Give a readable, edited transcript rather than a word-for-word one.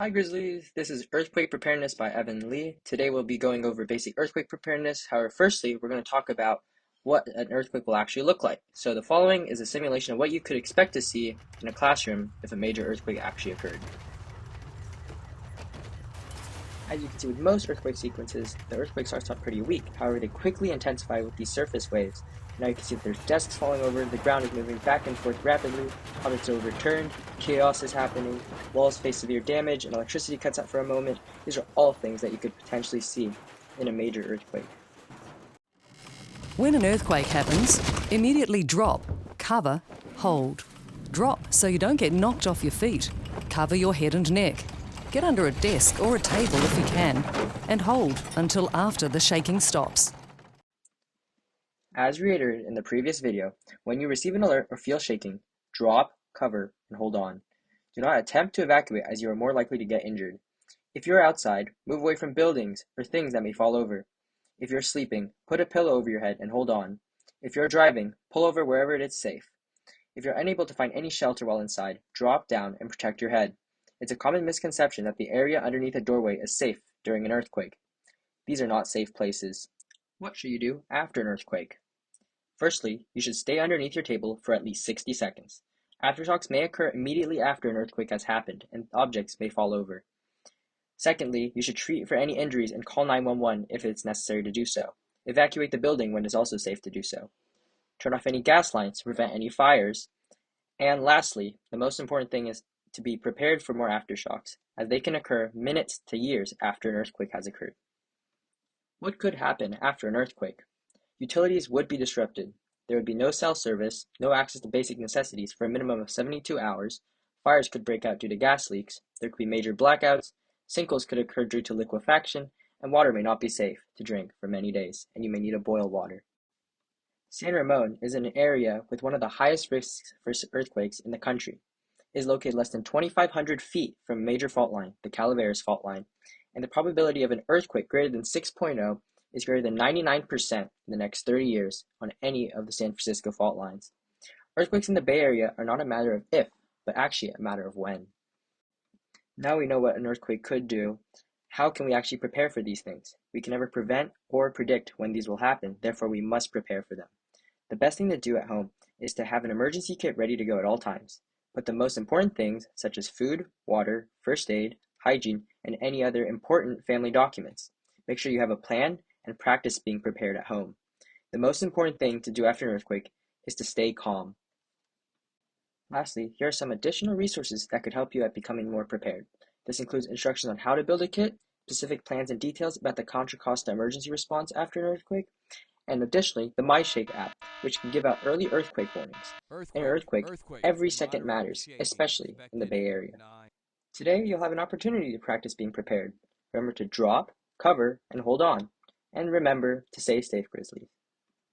Hi Grizzlies, this is Earthquake Preparedness by Evan Lee. Today we'll be going over basic earthquake preparedness. However, firstly, we're going to talk about what an earthquake will actually look like. So the following is a simulation of what you could expect to see in a classroom if a major earthquake actually occurred. As you can see with most earthquake sequences, the earthquake starts off pretty weak. However, they quickly intensify with these surface waves. Now you can see that there's desks falling over, the ground is moving back and forth rapidly, objects are overturned, chaos is happening, walls face severe damage, and electricity cuts out for a moment. These are all things that you could potentially see in a major earthquake. When an earthquake happens, immediately drop, cover, hold. Drop so you don't get knocked off your feet. Cover your head and neck. Get under a desk or a table if you can, and hold until after the shaking stops. As reiterated in the previous video, when you receive an alert or feel shaking, drop, cover, and hold on. Do not attempt to evacuate as you are more likely to get injured. If you are outside, move away from buildings or things that may fall over. If you're sleeping, put a pillow over your head and hold on. If you're driving, pull over wherever it is safe. If you're unable to find any shelter while inside, drop down and protect your head. It's a common misconception that the area underneath a doorway is safe during an earthquake. These are not safe places. What should you do after an earthquake? Firstly, you should stay underneath your table for at least 60 seconds. Aftershocks may occur immediately after an earthquake has happened, and objects may fall over. Secondly, you should treat for any injuries and call 911 if it's necessary to do so. Evacuate the building when it's also safe to do so. Turn off any gas lines to prevent any fires. And lastly, the most important thing is to be prepared for more aftershocks, as they can occur minutes to years after an earthquake has occurred. What could happen after an earthquake? Utilities would be disrupted. There would be no cell service, no access to basic necessities for a minimum of 72 hours. Fires could break out due to gas leaks. There could be major blackouts. Sinkholes could occur due to liquefaction, and water may not be safe to drink for many days, and you may need to boil water. San Ramon is an area with one of the highest risks for earthquakes in the country. It is located less than 2,500 feet from a major fault line, the Calaveras fault line, and the probability of an earthquake greater than 6.0 is greater than 99% in the next 30 years on any of the San Francisco fault lines. Earthquakes in the Bay Area are not a matter of if, but actually a matter of when. Now we know what an earthquake could do. How can we actually prepare for these things? We can never prevent or predict when these will happen, therefore we must prepare for them. The best thing to do at home is to have an emergency kit ready to go at all times. Put the most important things, such as food, water, first aid, hygiene, and any other important family documents. Make sure you have a plan and practice being prepared at home. The most important thing to do after an earthquake is to stay calm. Lastly, here are some additional resources that could help you at becoming more prepared. This includes instructions on how to build a kit, specific plans and details about the Contra Costa emergency response after an earthquake, and additionally, the MyShake app, which can give out early earthquake warnings. In an earthquake, every second matters, especially in the Bay Area. Today, you'll have an opportunity to practice being prepared. Remember to drop, cover, and hold on. And remember to stay safe, Grizzlies.